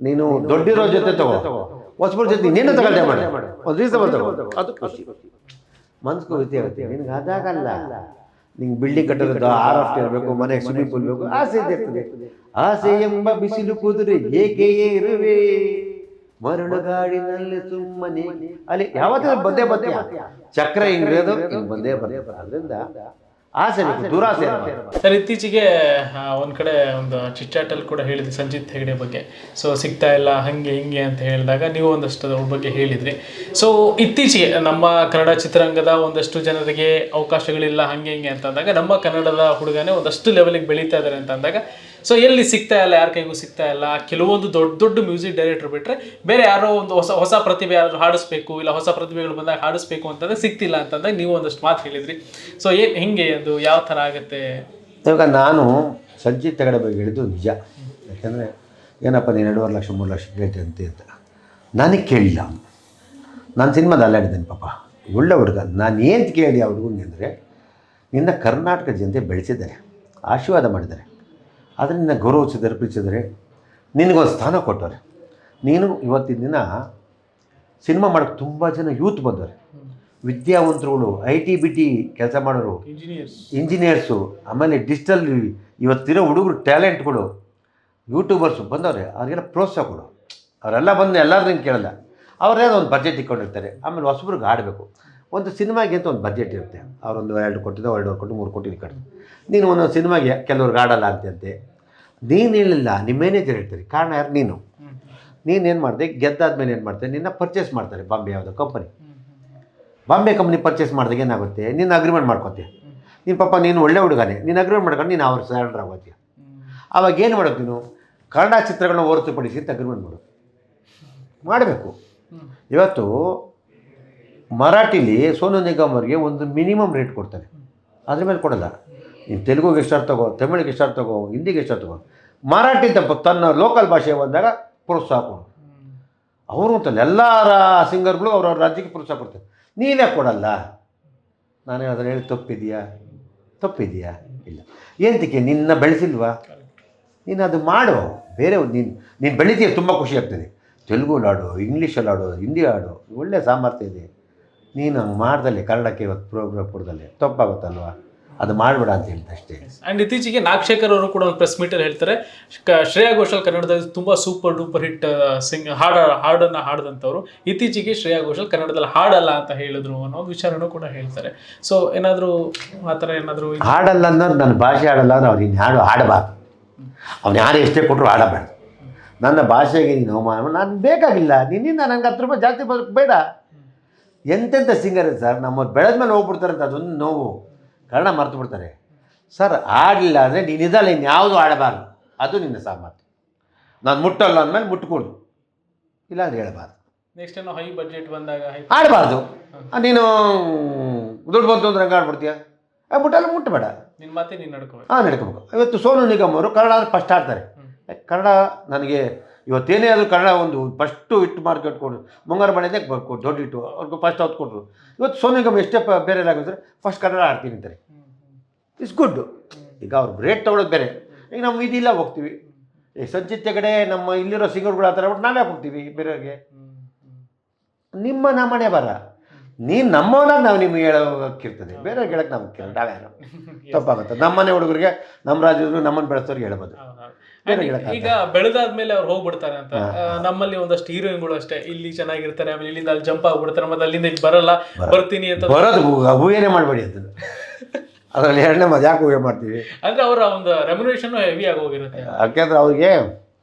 ನೀನು ದೊಡ್ಡಿರೋ ಜೊತೆ ತಗೋ, ಹೊಸಬ್ರ ಜೊತೆ ನೀನು ತಗೊಳ್ತೆ ಮಾಡಿ, ಒಂದು ರೀಸನಬಲ್ ತಗೋ, ಅದು ಖುಷಿ. ಮನ್ಸಿಗೆ ಖುಷಿ ಆಗುತ್ತೆ. ನಿನ್ಗೆ ಅದಾಗಲ್ಲ, ನಿಂಗೆ ಬಿಲ್ಡಿಂಗ್ ಕಟ್ಟೋದು ಆರ್ ಇರಬೇಕು, ಮನೆಗೆ ಸ್ವಿಮ್ಮಿಂಗ್ ಪೂಲ್ ಬೇಕು, ಆಸೆ ಇರ್ತದೆ. ಆಸೆ ಎಂಬ ಬಿಸಿಲು ಕುದುರೆ ಏಕೆಯೇ ಇರುವೆ ಮರಳುಗಾಡಿನಲ್ಲಿ ಸುಮ್ಮನೆ, ಅಲ್ಲಿ ಯಾವತ್ತೂ ಬಂದೇ ಬರ್ತೀಯ, ಚಕ್ರ ಹಿಂಗಿರೋದು ಹಿಂಗೆ ಬಂದೇ ಬರ್ತೀಯ. ಅದರಿಂದ ಆಸೆ ಬೇಕು, ದುರಾಸೆ. ಸರ್, ಇತ್ತೀಚೆಗೆ ಒಂದು ಕಡೆ ಒಂದು ಚಿಟ್ಚಾಟಲ್ಲಿ ಕೂಡ ಹೇಳಿದ್ರಿ ಸಂಜಿತ್ ಹೆಗಡೆ ಬಗ್ಗೆ. ಸೊ ಸಿಗ್ತಾ ಇಲ್ಲ ಹಂಗೆ ಹಿಂಗೆ ಅಂತ ಹೇಳಿದಾಗ ನೀವು ಒಂದಷ್ಟು ಅದ್ರ ಬಗ್ಗೆ ಹೇಳಿದ್ರಿ. ಸೊ ಇತ್ತೀಚೆಗೆ ನಮ್ಮ ಕನ್ನಡ ಚಿತ್ರರಂಗದ ಒಂದಷ್ಟು ಜನರಿಗೆ ಅವಕಾಶಗಳಿಲ್ಲ ಹಂಗೆ ಹಿಂಗೆ ಅಂತ ಅಂದಾಗ, ನಮ್ಮ ಕನ್ನಡದ ಹುಡುಗನೇ ಒಂದಷ್ಟು ಲೆವೆಲಿಗೆ ಬೆಳೀತಾ ಇದ್ದಾರೆ ಅಂತ ಅಂದಾಗ, ಸೊ ಎಲ್ಲಿ ಸಿಗ್ತಾ ಇಲ್ಲ, ಯಾರ ಕೈಗೂ ಸಿಗ್ತಾ ಇಲ್ಲ. ಕೆಲವೊಂದು ದೊಡ್ಡ ದೊಡ್ಡ ಮ್ಯೂಸಿಕ್ ಡೈರೆಕ್ಟರ್ ಬಿಟ್ಟರೆ ಬೇರೆ ಯಾರೋ ಒಂದು ಹೊಸ ಪ್ರತಿಭೆ ಯಾರಾದರೂ ಹಾಡಿಸ್ಬೇಕು, ಇಲ್ಲ ಹೊಸ ಪ್ರತಿಭೆಗಳು ಬಂದಾಗ ಹಾಡಿಸ್ಬೇಕು ಅಂತಂದ್ರೆ ಸಿಗ್ತಿಲ್ಲ ಅಂತಂದಾಗ ನೀವು ಒಂದಷ್ಟು ಮಾತು ಹೇಳಿದ್ರಿ. ಸೊ ಏನು ಹಿಂಗೆ ಅದು ಯಾವ ಥರ ಆಗುತ್ತೆ? ಇವಾಗ ನಾನು ಸಂಜಿತ್ ಹೆಗಡೆ ಬಗ್ಗೆ ಹೇಳಿದ್ದು ನಿಜ. ಯಾಕೆಂದರೆ ಏನಪ್ಪ ನೀನು 2.5 ಲಕ್ಷ 3 ಲಕ್ಷ ಕೇಳ್ತಂತೆ ಅಂತ ನನಗೆ ಕೇಳಿಲ್ಲ. ನಾನು ಸಿನಿಮಾದ ಅಲ್ಲಾಡಿದ್ದೇನೆ ಪಾಪ, ಒಳ್ಳೆ ಹುಡುಗ. ನಾನು ಏನು ಕೇಳಿ ಆ ಹುಡುಗನಿಗೆ ಅಂದರೆ, ನಿನ್ನ ಕರ್ನಾಟಕ ಜನತೆ ಬೆಳೆಸಿದ್ದಾರೆ, ಆಶೀರ್ವಾದ ಮಾಡಿದ್ದಾರೆ, ಆದರೆ ನಿನ್ನ ಗೌರವಿಸಿದ್ದಾರೆ, ಪ್ರೀತಿಸಿದರೆ, ನಿನಗೊಂದು ಸ್ಥಾನ ಕೊಟ್ಟವ್ರೆ. ನೀನು ಇವತ್ತಿನ ದಿನ ಸಿನಿಮಾ ಮಾಡೋಕ್ಕೆ ತುಂಬ ಜನ ಯೂತ್ ಬಂದವ್ರೆ, ವಿದ್ಯಾವಂತರುಗಳು, IT BT ಕೆಲಸ ಮಾಡೋರು, ಇಂಜಿನಿಯರ್ಸು, ಆಮೇಲೆ ಡಿಜಿಟಲ್ ಇವತ್ತಿರೋ ಹುಡುಗರು ಟ್ಯಾಲೆಂಟ್ಗಳು, ಯೂಟ್ಯೂಬರ್ಸು ಬಂದವ್ರೆ. ಅವ್ರಿಗೆಲ್ಲ ಪ್ರೋತ್ಸಾಹ ಕೊಡು. ಅವರೆಲ್ಲ ಬಂದು ಎಲ್ಲರೂ ನಿಂಗೆ ಕೇಳಲ್ಲ, ಅವರೇನೋ ಒಂದು ಬಜೆಟ್ ಇಟ್ಕೊಂಡಿರ್ತಾರೆ. ಆಮೇಲೆ ಹೊಸಬ್ರಿಗೆ ಆಡಬೇಕು. ಒಂದು ಸಿನಿಮಾಗೆ ಅಂತ ಒಂದು ಬಜೆಟ್ ಇರುತ್ತೆ. ಅವರೊಂದು 2 ಕೋಟಿದೋ 2.5 ಕೋಟಿ 3 ಕೋಟಿ ಕಟ್ತಾರೆ. ನೀನು ಒಂದೊಂದು ಸಿನಿಮಾಗೆ ಕೆಲವ್ರಿಗೆ ಆಡಲ್ಲ ಅಂತೆ. ನೀನು ಹೇಳಿಲ್ಲ, ನಿಮ್ಮ ಮ್ಯಾನೇಜರ್ ಹೇಳ್ತಾರೆ. ಕಾರಣ ಯಾರು? ನೀನೇನು ಮಾಡಿದೆ, ಗೆದ್ದಾದ್ಮೇಲೆ ಏನು ಮಾಡ್ತಾರೆ, ನಿನ್ನ ಪರ್ಚೇಸ್ ಮಾಡ್ತಾರೆ. ಬಾಂಬೆ ಯಾವುದೋ ಕಂಪನಿ, ಬಾಂಬೆ ಕಂಪ್ನಿ ಪರ್ಚೇಸ್ ಮಾಡಿದಾಗ ಏನಾಗುತ್ತೆ, ನೀನು ಅಗ್ರಿಮೆಂಟ್ ಮಾಡ್ಕೊತೀಯ. ನೀನು ಪಾಪ ನೀನು ಒಳ್ಳೆ ಹುಡುಗನೇ, ನೀನು ಅಗ್ರಿಮೆಂಟ್ ಮಾಡ್ಕೊಂಡು ನೀನು ಅವ್ರ ಸ್ಯಾಲ್ರಿ ಆಗೋತೀಯ. ಆವಾಗ ಏನು ಮಾಡೋದು, ನೀನು ಕನ್ನಡ ಚಿತ್ರಗಳನ್ನ ಹೊರತುಪಡಿಸಿ ಅಂತ ಅಗ್ರಿಮೆಂಟ್ ಮಾಡಬೇಕು. ಇವತ್ತು ಮರಾಠಿಲಿ ಸೋನು ನಿಗಮ್ ಅವ್ರಿಗೆ ಒಂದು ಮಿನಿಮಮ್ ರೇಟ್ ಕೊಡ್ತಾರೆ, ಅದ್ರ ಮೇಲೆ ಕೊಡಲ್ಲ. ನೀನು ತೆಲುಗುಗೆ ಎಷ್ಟಾರು ತಗೋ, ತಮಿಳಿಗೆ ಎಷ್ಟಾರು ತಗೋ, ಹಿಂದಿಗೆ ಎಷ್ಟಾರು ತಗೋ, ಮರಾಠಿ ತನ್ನ ಲೋಕಲ್ ಭಾಷೆ ಬಂದಾಗ ಪ್ರೋತ್ಸಾಹ ಕೊಡು. ಅವರು ಅಂತಲ್ಲ, ಎಲ್ಲರ ಸಿಂಗರ್ಗಳು ಅವ್ರವ್ರ ರಾಜ್ಯಕ್ಕೆ ಪ್ರೋತ್ಸಾಹ ಕೊಡ್ತಾರೆ. ನೀವೇ ಕೊಡಲ್ಲ. ನಾನೇ ಅದನ್ನು ಹೇಳಿ ತಪ್ಪಿದೆಯಾ? ಇಲ್ಲ. ಏನಕ್ಕೆ ನಿನ್ನ ಬೆಳೆಸಿಲ್ವಾ? ನೀನು ಅದು ಮಾಡು. ಬೇರೆ ನೀನು ಬೆಳಿತೀಯ, ತುಂಬ ಖುಷಿ ಆಗ್ತದೆ. ತೆಲುಗಲ್ಲಿ ಆಡು, ಇಂಗ್ಲೀಷಲ್ಲಿ ಆಡು, ಹಿಂದಿ ಆಡು, ಒಳ್ಳೆ ಸಾಮರ್ಥ್ಯ ಇದೆ. ನೀನು ಹಂಗೆ ಮಾಡ್ದಲ್ಲಿ ಕನ್ನಡಕ್ಕೆ ಇವತ್ತು ಪ್ರೋಗ್ರಾಮ್ ಕೊಡ್ದಲ್ಲಿ ತಪ್ಪಾಗುತ್ತಲ್ವ, ಅದು ಮಾಡಬೇಡ ಅಂತ ಹೇಳ್ತಾ ಅಷ್ಟೇ. ಆ್ಯಂಡ್ ಇತ್ತೀಚೆಗೆ ನಾಗಶೇಖರ್ ಅವರು ಕೂಡ ಒಂದು ಪ್ರೆಸ್ ಮೀಟಲ್ಲಿ ಹೇಳ್ತಾರೆ, ಶ್ರೇಯಾ ಘೋಷಾಲ್ ಕನ್ನಡದಲ್ಲಿ ತುಂಬ ಸೂಪರ್ ಡೂಪರ್ ಹಿಟ್ ಹಾಡನ್ನು ಹಾಡಿದಂಥವ್ರು ಇತ್ತೀಚೆಗೆ ಶ್ರೇಯಾ ಘೋಷಾಲ್ ಕನ್ನಡದಲ್ಲಿ ಹಾಡಲ್ಲ ಅಂತ ಹೇಳಿದ್ರು ಅನ್ನೋ ವಿಚಾರನೂ ಕೂಡ ಹೇಳ್ತಾರೆ. ಸೊ ಏನಾದರೂ ಆ ಥರ ಏನಾದರೂ ಹಾಡಲ್ಲ ಅನ್ನೋದು ನನ್ನ ಭಾಷೆ ಆಡಲ್ಲ ಅಂದ್ರೆ ಅವ್ನು ಇನ್ನು ಹಾಡಬಾರ್ದು. ಅವ್ನು ಯಾರು ಎಷ್ಟೇ ಕೊಟ್ಟರು ಆಡಬಾರ್ದು. ನನ್ನ ಭಾಷೆಗೆ ನೀನು ಅವಮಾನ, ನಾನು ಬೇಕಾಗಿಲ್ಲ. ನಿನ್ನಿಂದ ನಂಗೆ 10 ರೂಪಾಯಿ ಜಾಸ್ತಿ ಬರೋಕ್ಕೆ ಬೇಡ. ಎಂತೆಂಥ ಸಿಂಗರ್ ಸರ್, ನಮ್ಮವ್ರು ಬೆಳೆದ ಮೇಲೆ ಹೋಗ್ಬಿಡ್ತಾರೆ ಅಂತ ಅದೊಂದು ನೋವು. ಕನ್ನಡ ಮರ್ತು ಬಿಡ್ತಾರೆ ಸರ್. ಆಡಲಿಲ್ಲ ಅಂದರೆ ನೀನು ಇದಲ್ಲ, ಇನ್ಯಾವುದು ಆಡಬಾರ್ದು. ಅದು ನಿನ್ನ ಸಾಮರ್ಥ್ಯ. ನಾನು ಮುಟ್ಟಲ್ಲ ಅಂದಮೇಲೆ ಮುಟ್ಕೊಂಡು, ಇಲ್ಲ ಅದು ಹೇಳಬಾರ್ದು. ನೆಕ್ಸ್ಟ್ ಏನೋ ಹೈ ಬಜೆಟ್ ಬಂದಾಗ ಆಡಬಾರ್ದು. ನೀನು ದುಡ್ಡು ಬಂತು ಅಂದ್ರೆ ಹಂಗೆ ಆಡ್ಬಿಡ್ತೀಯ. ಮುಟ್ಟಲ್ಲ, ಮುಟ್ಟಬೇಡ. ನಿನ್ನ ಮಾತೆ ನೀನು ನಡ್ಕೋಬೇಕು. ನಡ್ಕೋಬೇಕು. ಇವತ್ತು ಸೋನು ನಿಗಮ್ ಅವರು ಕನ್ನಡ ಅಂದರೆ ಫಸ್ಟ್ ಆಡ್ತಾರೆ. ಕನ್ನಡ ನನಗೆ ಇವತ್ತೇನೇ ಆದರೂ ಕನ್ನಡ ಒಂದು ಫಸ್ಟು ಹಿಟ್ಟು ಮಾರ್ಕೆಟ್ ಕೊಡು. ಮುಂಗಾರು ಮಳೆದೇ ದೊಡ್ಡ ಹಿಟ್ಟು ಅವ್ರಿಗೆ ಫಸ್ಟ್ ಹೊತ್ತು ಕೊಟ್ಟರು. ಇವತ್ತು ಸೋನು ನಿಗಮ್ ಎಷ್ಟೇ ಬೇರೆ ಲ್ಯಾಂಗ್ವೇಜ್ ಫಸ್ಟ್ ಕನ್ನಡ ಆಡ್ತೀನಿ ಅಂತಾರೆ. It's good. ಈಗ ಅವ್ರು ರೇಟ್ ತೊಗೊಳೋದು ಬೇರೆ. ಈಗ ನಮ್ಮ ಇದಿಲ್ಲ ಹೋಗ್ತೀವಿ. ಈಗ ಸಂಜಿತ್ ಹೆಗಡೆ ನಮ್ಮ ಇಲ್ಲಿರೋ ಸಿಂಗರ್ಗಳು ಆ ಥರ ಬಿಟ್ಟು ನಾವೇ ಹೋಗ್ತೀವಿ ಬೇರೆಯವ್ರಿಗೆ. ನಿಮ್ಮ ನಮ್ಮನೆ ಬರ, ನೀನು ನಮ್ಮವನಾಗ ನಾವು ನಿಮ್ಗೆ ಹೇಳೋಕ್ಕಿರ್ತದೆ, ಬೇರೆಯವ್ರಿಗೆ ಹೇಳಕ್ಕೆ ನಮ್ಗೆ ನಾವ್ಯಾರು ತಪ್ಪಾಗುತ್ತೆ. ನಮ್ಮನೆ ಹುಡುಗರಿಗೆ, ನಮ್ಮ ರಾಜ್ಯದ್ರು ನಮ್ಮನ್ನು ಬೆಳೆಸೋರಿಗೆ ಹೇಳ್ಬೋದು. ಈಗ ಬೆಳೆದಾದ್ಮೇಲೆ ಅವ್ರು ಹೋಗ್ಬಿಡ್ತಾರೆ ಅಂತ. ನಮ್ಮಲ್ಲಿ ಒಂದಷ್ಟು ಹೀರೋಯಿನ್ಗಳು ಅಷ್ಟೇ ಇಲ್ಲಿ ಚೆನ್ನಾಗಿರ್ತಾರೆ, ಆಮೇಲೆ ಇಲ್ಲಿಂದ ಅಲ್ಲಿ ಜಂಪ್ ಆಗ್ಬಿಡ್ತಾರೆ, ಮತ್ತೆ ಅಲ್ಲಿಂದ ಇಲ್ಲಿ ಬರಲ್ಲ, ಬರ್ತೀನಿ ಅಂತ ಬರೋದು ಊಹೆನೇ ಮಾಡಬೇಡಿ ಅಂತ. ಅದರಲ್ಲಿ ಎರಡನೇ ಮಜಾ ಯಾಕೆ ಊಹೆ ಮಾಡ್ತೀವಿ ಅಂದರೆ ಅವರ ಒಂದು ರೆಮ್ಯುನರೇಷನ್ ಹೆವಿ ಆಗಿ ಹೋಗಿರುತ್ತೆ. ಯಾಕೆಂದ್ರೆ ಅವ್ರಿಗೆ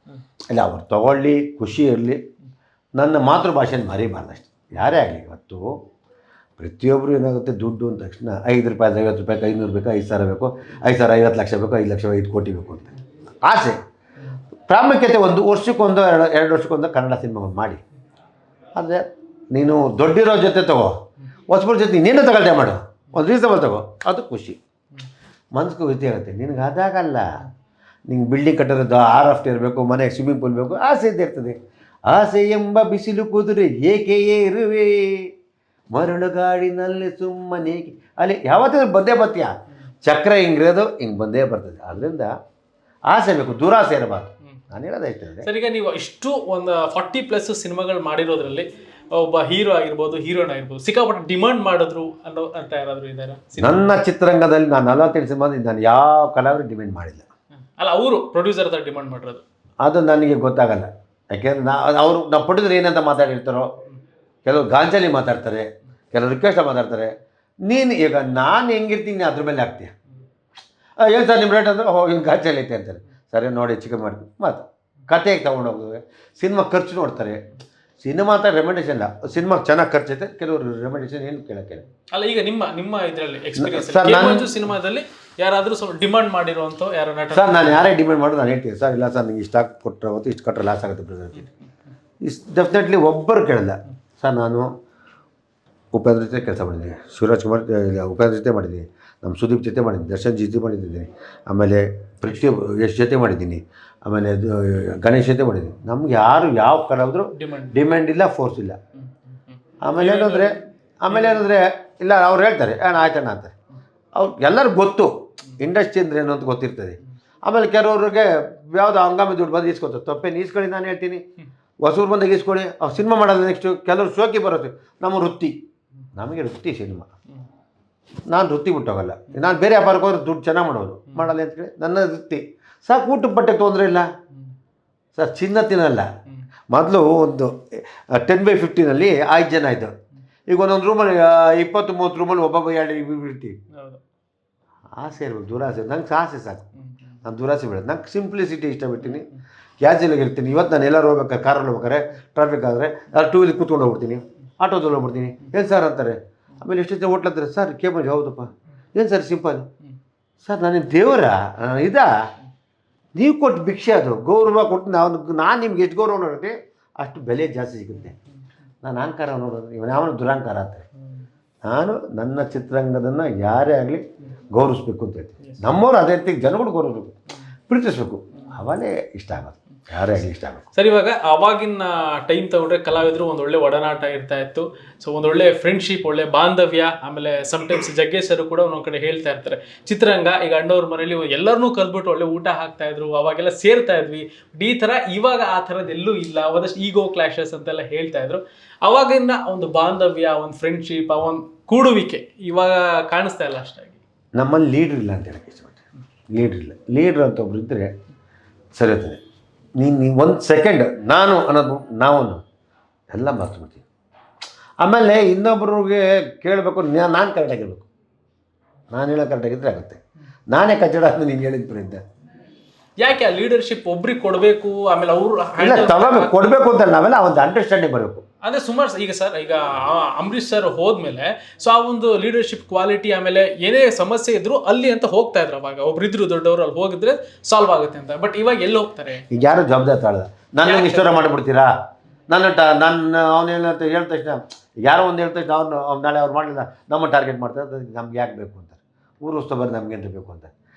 ಇಲ್ಲ, ಅವ್ರು ತಗೊಳ್ಳಿ, ಖುಷಿ ಇರಲಿ. ನನ್ನ ಮಾತೃಭಾಷೆನ ಮರಿಬಾರ್ದು ಅಷ್ಟೆ. ಯಾರೇ ಆಗಲಿ. ಇವತ್ತು ಪ್ರತಿಯೊಬ್ಬರು ಏನಾಗುತ್ತೆ, ದುಡ್ಡು ಅಂದ ತಕ್ಷಣ 5 ರೂಪಾಯಿ 50 ರೂಪಾಯಿ 500 ಬೇಕು, 5,000 ಬೇಕು, 5,000 50 ಲಕ್ಷ ಬೇಕು, 5 ಲಕ್ಷ 5 ಕೋಟಿ ಬೇಕು ಅಂತ ಆಸೆ. ಪ್ರಾಮುಖ್ಯತೆ ಒಂದು ವರ್ಷಕ್ಕೊಂದು 2 ವರ್ಷಕ್ಕೊಂದು ಕನ್ನಡ ಸಿನಿಮಾವನ್ನು ಮಾಡಿ. ಆದರೆ ನೀನು ದೊಡ್ಡಿರೋ ಜೊತೆ ತಗೋ, ಹೊಸಬ್ರ ಜೊತೆ ನೀನು ತಗೊಳ್ತೆ ಮಾಡು, ಒಂದು ರೀಸನಬಲ್ ತಗೋ, ಅದು ಖುಷಿ. ಮನ್ಸಿಗೆ ಖುಷಿ ಆಗುತ್ತೆ. ನಿನಗೆ ಅದಾಗಲ್ಲ, ನಿಂಗೆ ಬಿಲ್ಡಿಂಗ್ ಕಟ್ಟೋದು ಆರ್ ಇರಬೇಕು, ಮನೆಗೆ ಸ್ವಿಮ್ಮಿಂಗ್ ಪೂಲ್ ಬೇಕು, ಆಸೆ ಇದ್ದೇ ಇರ್ತದೆ. ಆಸೆ ಎಂಬ ಬಿಸಿಲು ಕುದುರೆ ಏಕೆಯೇ ಇರುವೆ ಮರಳುಗಾಡಿನಲ್ಲಿ ಸುಮ್ಮನೆ, ಅಲ್ಲಿ ಯಾವತ್ತೂ ಬಂದೇ ಬರ್ತೀಯ. ಚಕ್ರ ಹಿಂಗಿರೋದು ಹಿಂಗೆ ಬಂದೇ ಬರ್ತದೆ. ಆದ್ದರಿಂದ ಆಸೆ ಬೇಕು, ದುರಾಸೆ ಇರಬಾರ್ದು. ನಾನು ಹೇಳೋದೈತೆ ಅಂದರೆ ಸರ್, ಈಗ ನೀವು ಇಷ್ಟು ಒಂದು 40+ ಸಿನಿಮಾಗಳು ಮಾಡಿರೋದ್ರಲ್ಲಿ ಒಬ್ಬ ಹೀರೋ ಆಗಿರ್ಬೋದು, ಹೀರೋಯಿನ್ ಆಗಿರ್ಬೋದು, ಸಿಕ್ಕಾಪಟ್ಟೆ ಡಿಮಾಂಡ್ ಮಾಡಿದ್ರು ಅಂತ ಯಾರಾದರೂ ಇದ್ದಾರಾ? ನನ್ನ ಚಿತ್ರರಂಗದಲ್ಲಿ ನಾನು 48 ಸಿನಿಮಾದಿಂದ ನಾನು ಯಾವ ಕಲಾವಿದ್ರು ಡಿಮ್ಯಾಂಡ್ ಮಾಡಿಲ್ಲ. ಅಲ್ಲ, ಅವರು ಪ್ರೊಡ್ಯೂಸರ್ ಹತ್ರ ಡಿಮಾಂಡ್ ಮಾಡಿರೋದು ಅದು ನನಗೆ ಗೊತ್ತಾಗಲ್ಲ. ಯಾಕೆಂದ್ರೆ ನಾವು ಪ್ರೊಡ್ಯೂಸರ್ ಏನಂತ ಮಾತಾಡಿರ್ತಾರೋ, ಕೆಲವರು ಗಾಂಜಲಿ ಮಾತಾಡ್ತಾರೆ, ಕೆಲವರು ರಿಕ್ವೆಸ್ಟ್ ಮಾತಾಡ್ತಾರೆ. ನೀನು ಈಗ ನಾನು ಹೆಂಗಿರ್ತೀನಿ ಅದ್ರ ಮೇಲೆ ಆಗ್ತೀಯ. ಏನು ಸರ್ ನಿಮ್ಮ ರೇಟ್ ಅಂದರೆ ಹಿಂಗೆ ಗಾಂಜಲಿ ಐತೆ ಅಂತಾರೆ. ಸರಿ ನೋಡಿ ಚಿಕನ್ ಮಾಡ್ತೀವಿ ಮಾತು ಕತೆಗೆ ತೊಗೊಂಡೋಗ್ತದೆ. ಸಿನಿಮಾ ಖರ್ಚು ನೋಡ್ತಾರೆ. ಸಿನಿಮಾ ಅಂತ ರೆಮಿಡೇಷನ್ ಇಲ್ಲ, ಸಿನಿಮಾಗೆ ಚೆನ್ನಾಗಿ ಖರ್ಚೈತೆ, ಕೆಲವರು ರೆಮಿಡೇಷನ್ ಏನು ಕೇಳೋಕ್ಕೆ. ಅಲ್ಲ, ಈಗ ನಿಮ್ಮ ಇದರಲ್ಲಿ ಎಕ್ಸ್ಪೀರಿಯನ್ಸ್ ಸಿನಿಮಾದಲ್ಲಿ ಯಾರಾದರೂ ಸ್ವಲ್ಪ ಡಿಮಾಂಡ್ ಮಾಡಿರುವಂಥ ಯಾರು ನಟ? ಸರ್ ನಾನು ಯಾರೇ ಡಿಮ್ಯಾಂಡ್ ಮಾಡೋದು ನಾನು ಹೇಳ್ತೀನಿ, ಸರ್ ಇಲ್ಲ ಸರ್ ನಿಂಗೆ ಇಷ್ಟು ಹಾಕಿ ಕೊಟ್ಟರೆ ಹೊತ್ತು ಇಷ್ಟು ಕೊಟ್ಟರೆ ಲಾಸ್ ಆಗುತ್ತೆ ಬ್ರದರ್. ಇಷ್ಟು ಡೆಫಿನೆಟ್ಲಿ ಒಬ್ಬರು ಕೇಳಿಲ್ಲ. ಸರ್ ನಾನು ಉಪೇಂದ್ರ ಜೊತೆ ಕೆಲಸ ಮಾಡಿದ್ದೀನಿ, ಶಿವರಾಜ್ ಕುಮಾರ್ ಉಪೇಂದ್ರ ಜೊತೆ ಮಾಡಿದ್ದೀನಿ, ನಮ್ಮ ಸುದೀಪ್ ಜೊತೆ ಮಾಡಿದ್ದೀನಿ, ದರ್ಶನ್ ಜೊತೆ ಮಾಡಿದ್ದೀನಿ, ಆಮೇಲೆ ಯಶ್ ಜೊತೆ ಮಾಡಿದ್ದೀನಿ, ಆಮೇಲೆ ಗಣೇಶ್ ಜೊತೆ ಮಾಡಿದ್ದೀನಿ. ನಮ್ಗೆ ಯಾರು ಯಾವ ಕಲಾವಿದ್ರು ಡಿಮ್ಯಾಂಡ್ ಇಲ್ಲ, ಫೋರ್ಸ್ ಇಲ್ಲ. ಆಮೇಲೆ ಏನಂದರೆ ಇಲ್ಲ ಅವ್ರು ಹೇಳ್ತಾರೆ ಆಯ್ತಣ್ಣ ಅಂತಾರೆ. ಅವ್ರು ಎಲ್ಲರಿಗೂ ಗೊತ್ತು ಇಂಡಸ್ಟ್ರಿ ಅಂದರೆ ಏನು ಅಂತ ಗೊತ್ತಿರ್ತದೆ. ಆಮೇಲೆ ಕೆಲವ್ರಿಗೆ ಯಾವುದೋ ಹಂಗಾಮಿ ದುಡ್ಡು ಬಂದು ಈಸ್ಕೊತಾರೆ. ತಪ್ಪೇನು ಈಸ್ಕೊಳ್ಳಿ, ನಾನು ಹೇಳ್ತೀನಿ ಹೊಸೂರು ಬಂದಾಗ ಈಸ್ಕೊಳ್ಳಿ. ಅವ್ರು ಸಿನಿಮಾ ಮಾಡೋದು ನೆಕ್ಸ್ಟು ಕೆಲವರು ಶೋಕಿ ಬರುತ್ತೆ. ನಮ್ಮ ವೃತ್ತಿ, ನಮಗೆ ವೃತ್ತಿ ಸಿನಿಮಾ. ನಾನು ವೃತ್ತಿ ಬಿಟ್ಟೋಗಲ್ಲ. ನಾನು ಬೇರೆ ವ್ಯಾಪಾರಕ್ಕೆ ಹೋದ್ರೆ ದುಡ್ಡು ಚೆನ್ನಾಗಿ ಮಾಡೋದು ಮಾಡಲ್ಲ ಅಂತೇಳಿ ನನ್ನ ವೃತ್ತಿ. ಸಾಕು, ಊಟಕ್ಕೆ ಬಟ್ಟೆ ತೊಂದರೆ ಇಲ್ಲ ಸರ್. ಚಿನ್ನ ತಿನ್ನಲ್ಲ. ಮೊದಲು ಒಂದು 10/15 5 ಜನ ಆಯಿತು. ಈಗ ಒಂದೊಂದು ರೂಮಲ್ಲಿ 20-30 ರೂಮಲ್ಲಿ ಒಬ್ಬೊಬ್ಬ 2 ಬಿಡ್ತೀವಿ. ಆಸೆ ಇರ್ಬೇಕು, ದುರಾಸೆ. ನಂಗೆ ಆಸೆ ಸಾಕು, ನಾನು ದುರಾಸೆ ಬಿಡೋದು. ನಂಗೆ ಸಿಂಪ್ಲಿಸಿಟಿ ಇಷ್ಟಪಡ್ತೀನಿ, ಕ್ಯಾಜುವಲಾಗಿ ಇರ್ತೀನಿ. ಇವತ್ತು ನಾನು ಎಲ್ಲರೂ ಹೋಗ್ಬೇಕಾರೆ, ಕಾರಲ್ಲಿ ಹೋಗ್ಬೇಕಾರೆ, ಟ್ರಾಫಿಕ್ ಆದರೆ ಟೂ ವೀಲರ್ ಕೂತ್ಕೊಂಡು ಹೋಗ್ಬಿಡ್ತೀನಿ, ಆಟೋದಲ್ಲಿ ಹೋಗ್ಬಿಡ್ತೀನಿ. ಏನು ಸರ್ ಅಂತಾರೆ. ಆಮೇಲೆ ಎಷ್ಟು ಜನ ಹೋಟ್ಲಂತಾರೆ, ಸರ್ ಕೇಬಲ್ ಹೌದಪ್ಪ, ಏನು ಸರ್ ಸಿಂಪಲ್. ಸರ್ ನಾನೇನು ದೇವರ ಇದಾ? ನೀವು ಕೊಟ್ಟು ಭಿಕ್ಷೆ, ಅದು ಗೌರವ ಕೊಟ್ಟು ನಾನು ನಿಮ್ಗೆ ಎಷ್ಟು ಗೌರವ ನೋಡುತ್ತೆ ಅಷ್ಟು ಬೆಲೆ ಜಾಸ್ತಿ ಸಿಗುತ್ತೆ. ನಾನು ಅಹಂಕಾರ ನೋಡೋದು, ಇವನು ಯಾವನು ದುರಹಂಕಾರ ಅಂತಾರೆ. ನಾನು ನನ್ನ ಚಿತ್ರರಂಗದನ್ನು ಯಾರೇ ಆಗಲಿ ಗೌರವಿಸ್ಬೇಕು ಅಂತ ಹೇಳ್ತೀನಿ. ನಮ್ಮವ್ರು ಅದೇ ರೀತಿ ಜನಗಳು ಗೌರವಿಸ್ಬೇಕು, ಪ್ರೀತಿಸ್ಬೇಕು. ಅವನೇ ಇಷ್ಟ ಆಗೋದು, ಯಾರೇ ಆಗಲಿ ಇಷ್ಟ ಆಗೋದು. ಸರ್, ಇವಾಗ ಅವಾಗಿನ ಟೈಮ್ ತಗೊಂಡ್ರೆ ಕಲಾವಿದರು ಒಂದು ಒಳ್ಳೆ ಒಡನಾಟ ಇರ್ತಾ ಇತ್ತು. ಸೊ ಒಂದೊಳ್ಳೆ ಫ್ರೆಂಡ್ಶಿಪ್, ಒಳ್ಳೆ ಬಾಂಧವ್ಯ. ಆಮೇಲೆ ಸಮ್ಟೈಮ್ಸ್ ಜಗ್ಗೇಶರು ಕೂಡ ಒಂದೊಂದು ಕಡೆ ಹೇಳ್ತಾ ಇರ್ತಾರೆ, ಚಿತ್ರರಂಗ ಈಗ ಅಣ್ಣವ್ರ ಮನೇಲಿ ಎಲ್ಲರನ್ನೂ ಕಲ್ಬಿಟ್ಟು ಒಳ್ಳೆ ಊಟ ಹಾಕ್ತಾ ಇದ್ರು, ಅವಾಗೆಲ್ಲ ಸೇರ್ತಾ ಇದ್ವಿ. ಈ ಥರ ಇವಾಗ ಆ ಥರದ್ದು ಎಲ್ಲೂ ಇಲ್ಲ, ಒಂದಷ್ಟು ಈಗೋ ಕ್ಲಾಶಸ್ ಅಂತೆಲ್ಲ ಹೇಳ್ತಾ ಇದ್ರು. ಅವಾಗಿನ ಒಂದು ಬಾಂಧವ್ಯ, ಒಂದು ಫ್ರೆಂಡ್ಶಿಪ್, ಆ ಒಂದು ಕೂಡುವಿಕೆ ಇವಾಗ ಕಾಣಿಸ್ತಾ ಇಲ್ಲ ಅಷ್ಟಾಗಿ. ನಮ್ಮಲ್ಲಿ ಲೀಡ್ರ್ ಇಲ್ಲ ಅಂತ ಹೇಳಕ್ಕೆ ಇಷ್ಟಪಡ್ತೀನಿ. ಲೀಡ್ರ್ ಇಲ್ಲ. ಲೀಡ್ರ್ ಅಂತ ಒಬ್ರು ಇದ್ದರೆ ಸರಿ ಹೋಗ್ತದೆ. ನೀನು 1 ಸೆಕೆಂಡ್ ನಾನು ಅನ್ನೋದು ನಾವು ಎಲ್ಲ ಮರ್ತುಬಿಡ್ತೀವಿ. ಆಮೇಲೆ ಇನ್ನೊಬ್ರಿಗೆ ಕೇಳಬೇಕು, ನಾನು ಕರೆಕ್ಟಾಗಿರ್ಬೇಕು. ನಾನು ಹೇಳೋ ಕರೆಕ್ಟಾಗಿದ್ದರೆ ಆಗುತ್ತೆ. ನಾನೇ ಕಚ್ಚಡ ಅಂತ ನೀನು ಹೇಳಿದ ಪ್ರೀತ. ಯಾಕೆ ಆ ಲೀಡರ್ಶಿಪ್ ಒಬ್ರಿಗೆ ಕೊಡಬೇಕು, ಆಮೇಲೆ ಅವರು ಕೊಡಬೇಕು ಅಂತ ನಾವೆಲ್ಲ ಒಂದು ಅಂಡರ್ಸ್ಟ್ಯಾಂಡಿಂಗ್ ಬರಬೇಕು. ಅಂದರೆ ಸುಮಾರು ಈಗ ಸರ್, ಈಗ ಅಂಬರೀಷ್ ಸರ್ ಹೋದ್ಮೇಲೆ ಸೊ ಆ ಒಂದು ಲೀಡರ್ಶಿಪ್ ಕ್ವಾಲಿಟಿ, ಆಮೇಲೆ ಏನೇ ಸಮಸ್ಯೆ ಇದ್ರು ಅಲ್ಲಿ ಅಂತ ಹೋಗ್ತಾ ಇದ್ರು. ಅವಾಗ ಒಬ್ರಿದ್ರು ದೊಡ್ಡವರು, ಅಲ್ಲಿ ಹೋಗಿದ್ರೆ ಸಾಲ್ವ್ ಆಗುತ್ತೆ ಅಂತ. ಬಟ್ ಇವಾಗ ಎಲ್ಲಿ ಹೋಗ್ತಾರೆ? ಈಗ ಯಾರು ಜವಾಬ್ದಾರಿ ತಾಳದ. ನನ್ನ ಇಷ್ಟರ ಮಾಡಿಬಿಡ್ತೀರಾ, ನನ್ನ ಅವನೇನಂತ ಹೇಳಿದ ತಕ್ಷಣ, ಯಾರೋ ಒಂದು ಹೇಳಿದ ತಕ್ಷಣ ನಾಳೆ ಅವ್ರು ಮಾಡಲಿಲ್ಲ ನಮ್ಮ ಟಾರ್ಗೆಟ್ ಮಾಡ್ತಾರೆ. ನಮ್ಗೆ ಯಾಕೆ ಬೇಕು ಅಂತಾರೆ. ಊರು ಉತ್ಸವ ನಮ್ಗೆ ಅಂತ ಬೇಕು ಅಂತ.